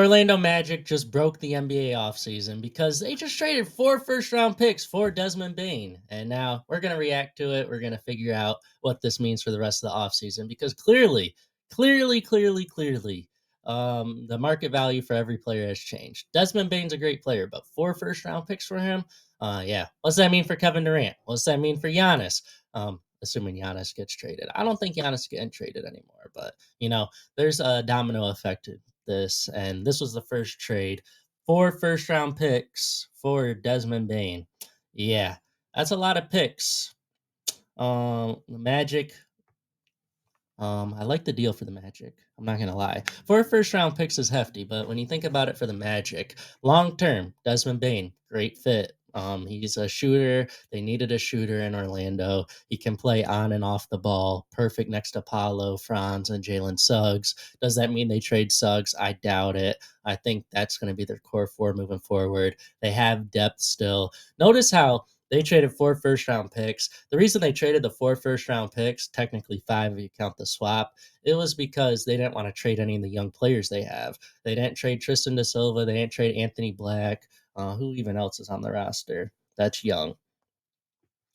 Orlando Magic just broke the NBA offseason because they just traded 4 first-round picks for Desmond Bane, and now we're gonna react to it. We're gonna figure out what this means for the rest of the offseason because clearly, the market value for every player has changed. Desmond Bane's a great player, but 4 first-round picks for him? Yeah. What's that mean for Kevin Durant? What's that mean for Giannis? Assuming Giannis gets traded. I don't think Giannis is getting traded anymore, but, there's a domino effect this, and this was the first trade. 4 first-round picks for Desmond Bane. Yeah, that's a lot of picks. The Magic, I like the deal for the Magic. I'm not gonna lie. 4 first-round picks is hefty, but when you think about it for the Magic, long term, Desmond Bane, great fit. He's a shooter. They needed a shooter in Orlando. He can play on and off the ball. Perfect next to Paolo, Franz, and Jalen Suggs. Does that mean they trade Suggs? I doubt it. I think that's going to be their core four moving forward. They have depth still. Notice how they traded 4 first-round picks. The reason they traded the 4 first-round picks, technically 5 if you count the swap, it was because they didn't want to trade any of the young players they have. They didn't trade Tristan da Silva. They didn't trade Anthony Black. Who even else is on the roster that's young?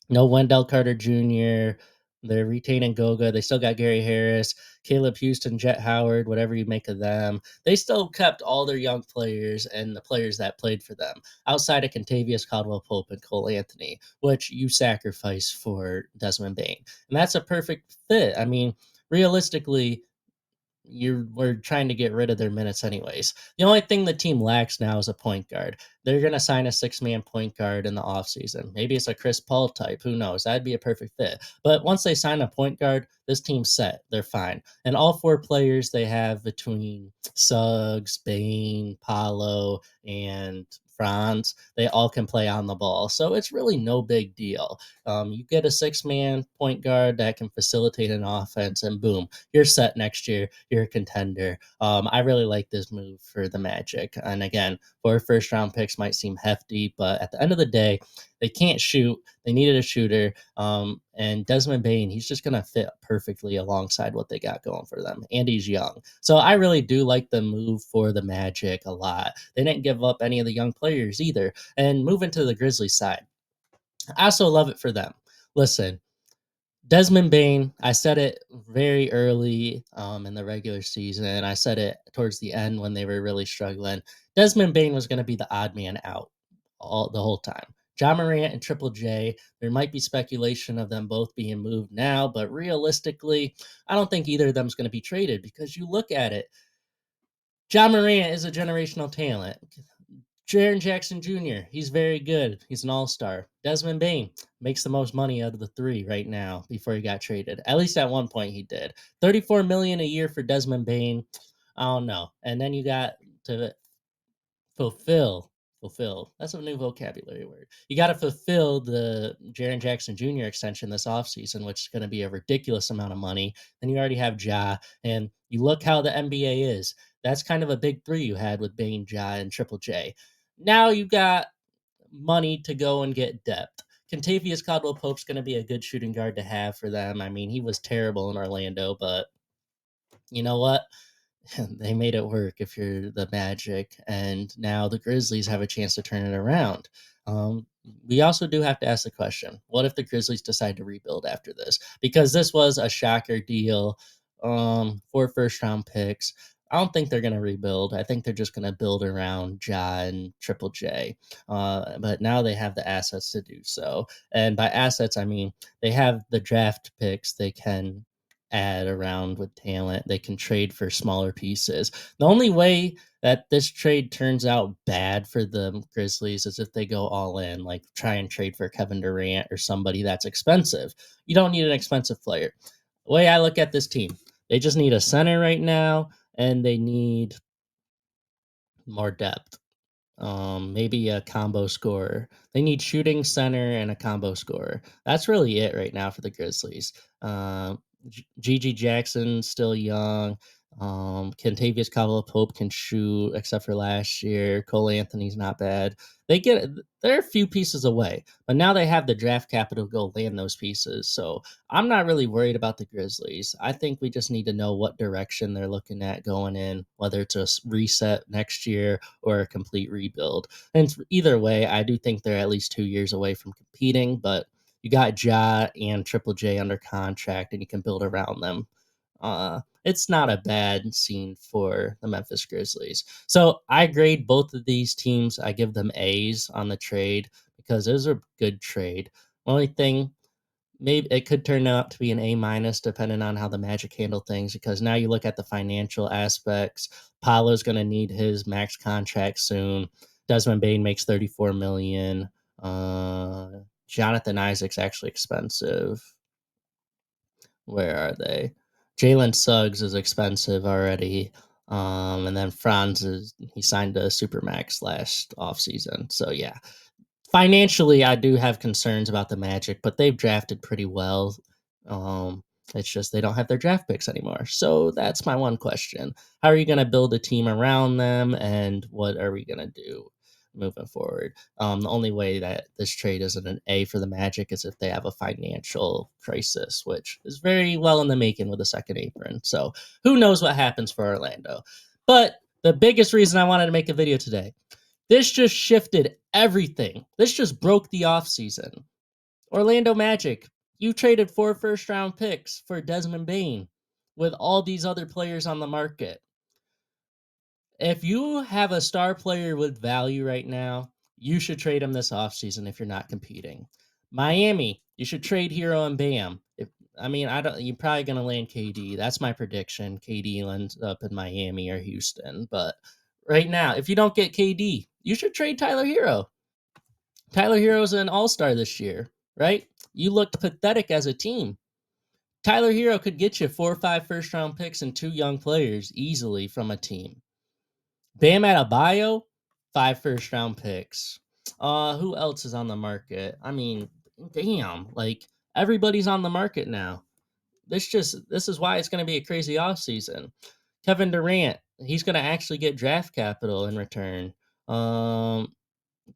No Wendell Carter Jr. They're retaining Goga. They still got Gary Harris, Caleb Houston, Jet Howard, whatever you make of them. They still kept all their young players and the players that played for them outside of Contavious Caldwell Pope and Cole Anthony, which you sacrifice for Desmond Bane. And that's a perfect fit. I mean, realistically, you were trying to get rid of their minutes anyways. The only thing the team lacks now is a point guard. They're going to sign a six-man point guard in the offseason. Maybe it's a Chris Paul type. Who knows? That'd be a perfect fit. But once they sign a point guard, this team's set. They're fine. And all 4 players they have between Suggs, Bane, Paolo, and Franz, they all can play on the ball. So it's really no big deal. You get a 6-man point guard that can facilitate an offense, and boom, you're set next year. You're a contender. I really like this move for the Magic. And again, 4 first-round picks might seem hefty, but at the end of the day, they can't shoot. They needed a shooter. And Desmond Bane, he's just going to fit perfectly alongside what they got going for them. And he's young. So I really do like the move for the Magic a lot. They didn't give up any of the young players either. And moving to the Grizzlies side, I also love it for them. Listen, Desmond Bane, I said it very early in the regular season. I said it towards the end when they were really struggling. Desmond Bane was going to be the odd man out the whole time. John Morant and Triple J, there might be speculation of them both being moved now, but realistically, I don't think either of them is going to be traded because you look at it. John Morant is a generational talent. Jaren Jackson Jr., he's very good. He's an all-star. Desmond Bane makes the most money out of the 3 right now before he got traded. At least at one point he did. $34 million a year for Desmond Bane. I don't know. And then you got to fulfill. That's a new vocabulary word. You got to fulfill the Jaren Jackson Jr. extension this offseason, which is going to be a ridiculous amount of money. Then you already have Ja, and you look how the NBA is. That's kind of a big 3 you had with Bane, Ja, and Triple J. Now you got money to go and get depth. Contavious Caldwell Pope's going to be a good shooting guard to have for them. I mean, he was terrible in Orlando, but you know what? They made it work if you're the Magic, and now the Grizzlies have a chance to turn it around. We also do have to ask the question: what if the Grizzlies decide to rebuild after this? Because this was a shocker deal. 4 first-round picks. I don't think they're going to rebuild. I think they're just going to build around Ja and Triple J. But now they have the assets to do so. And by assets, I mean they have the draft picks they can add around with talent. They can trade for smaller pieces. The only way that this trade turns out bad for the Grizzlies is if they go all in, like try and trade for Kevin Durant or somebody that's expensive. You don't need an expensive player. The way I look at this team, they just need a center right now, and they need more depth. Maybe a combo scorer. They need shooting center and a combo scorer. That's really it right now for the Grizzlies. GG Jackson still young. Kentavious Caldwell-Pope can shoot, except for last year. Cole Anthony's not bad. They're a few pieces away, but now they have the draft capital to go land those pieces. So I'm not really worried about the Grizzlies. I think we just need to know what direction they're looking at going in, whether it's a reset next year or a complete rebuild. And either way, I do think they're at least 2 years away from competing, but you got Ja and Triple J under contract, and you can build around them. It's not a bad scene for the Memphis Grizzlies. So I grade both of these teams. I give them A's on the trade because it was a good trade. Only thing, maybe it could turn out to be an A minus depending on how the Magic handle things. Because now you look at the financial aspects. Paolo's going to need his max contract soon. Desmond Bane makes 34 million. Jonathan Isaac's actually expensive. Where are they? Jalen Suggs is expensive already. And then he signed a supermax last offseason. So yeah, financially, I do have concerns about the Magic, but they've drafted pretty well. Um, it's just they don't have their draft picks anymore. So that's my one question. How are you going to build a team around them, and what are we going to do moving forward? The only way that this trade isn't an A for the Magic is if they have a financial crisis, which is very well in the making with the second apron. So who knows what happens for Orlando. But the biggest reason I wanted to make a video today, this just shifted everything. This just broke the offseason. Orlando Magic, you traded 4 first round picks for Desmond Bane with all these other players on the market. If you have a star player with value right now, you should trade him this offseason if you're not competing. Miami, you should trade Hero and Bam. You're probably gonna land KD. That's my prediction. KD lands up in Miami or Houston. But right now, if you don't get KD, you should trade Tyler Hero. Tyler Hero's an all-star this year, right? You looked pathetic as a team. Tyler Hero could get you 4 or 5 first-round picks and 2 young players easily from a team. Bam Adebayo, 5 first-round picks. Who else is on the market? Damn, like everybody's on the market now. This is why it's going to be a crazy offseason. Kevin Durant, he's going to actually get draft capital in return.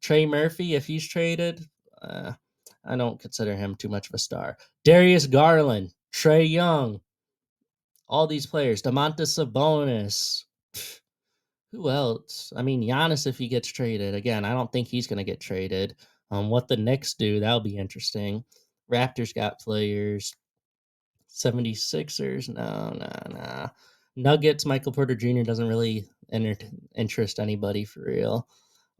Trey Murphy, if he's traded, I don't consider him too much of a star. Darius Garland, Trey Young, all these players. Domantas Sabonis. Who else? Giannis, if he gets traded. Again, I don't think he's going to get traded. What the Knicks do, that'll be interesting. Raptors got players. 76ers, no. Nuggets, Michael Porter Jr. doesn't really interest anybody for real.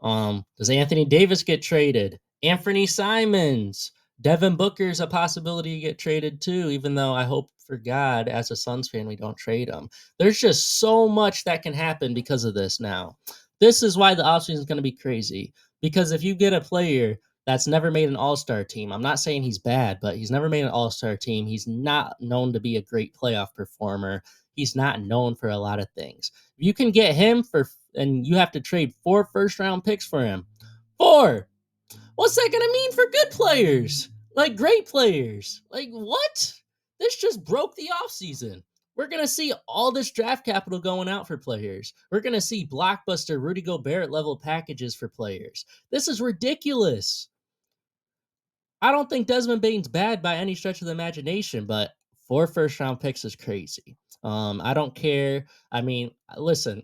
Does Anthony Davis get traded? Anthony Simons, Devin Booker's a possibility to get traded too, even though I hope for God, as a Suns fan, we don't trade him. There's just so much that can happen because of this now. This is why the offseason is going to be crazy. Because if you get a player that's never made an all-star team, I'm not saying he's bad, but he's never made an all-star team. He's not known to be a great playoff performer. He's not known for a lot of things. You can get him and you have to trade 4 first-round picks for him. 4! What's that going to mean for good players? Like great players? Like what? This just broke the offseason. We're going to see all this draft capital going out for players. We're going to see blockbuster Rudy Gobert level packages for players. This is ridiculous. I don't think Desmond Bane's bad by any stretch of the imagination, but 4 first round picks is crazy. I don't care. Listen,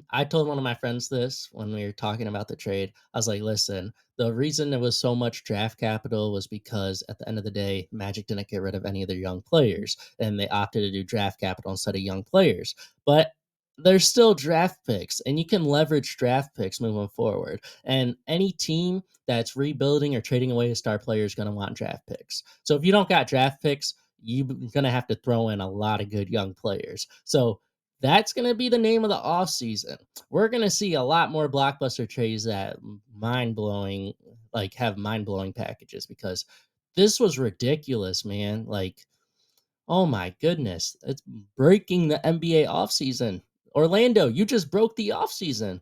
I told one of my friends this when we were talking about the trade. I was like, listen, the reason there was so much draft capital was because at the end of the day, Magic didn't get rid of any of their young players and they opted to do draft capital instead of young players. But there's still draft picks and you can leverage draft picks moving forward. And any team that's rebuilding or trading away a star player is going to want draft picks. So if you don't got draft picks, you're going to have to throw in a lot of good young players. So that's going to be the name of the offseason. We're going to see a lot more blockbuster trades that have mind blowing packages because this was ridiculous, man. Like, oh my goodness, it's breaking the NBA offseason. Orlando, you just broke the offseason.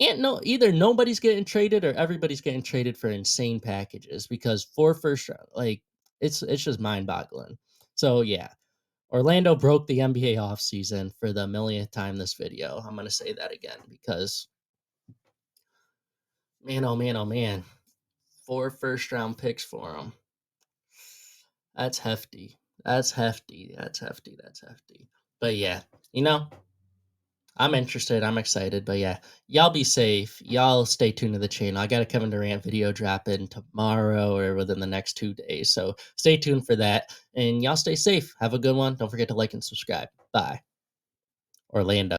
And no, either nobody's getting traded or everybody's getting traded for insane packages because 4 first round, like it's just mind boggling. So yeah, Orlando broke the NBA offseason for the millionth time this video. I'm going to say that again because, man, oh man, oh man. 4 first round picks for them. That's hefty. That's hefty. That's hefty. That's hefty. But yeah, you know, I'm interested. I'm excited. But yeah, y'all be safe. Y'all stay tuned to the channel. I got a Kevin Durant video dropping tomorrow or within the next 2 days. So stay tuned for that. And y'all stay safe. Have a good one. Don't forget to like and subscribe. Bye. Orlando.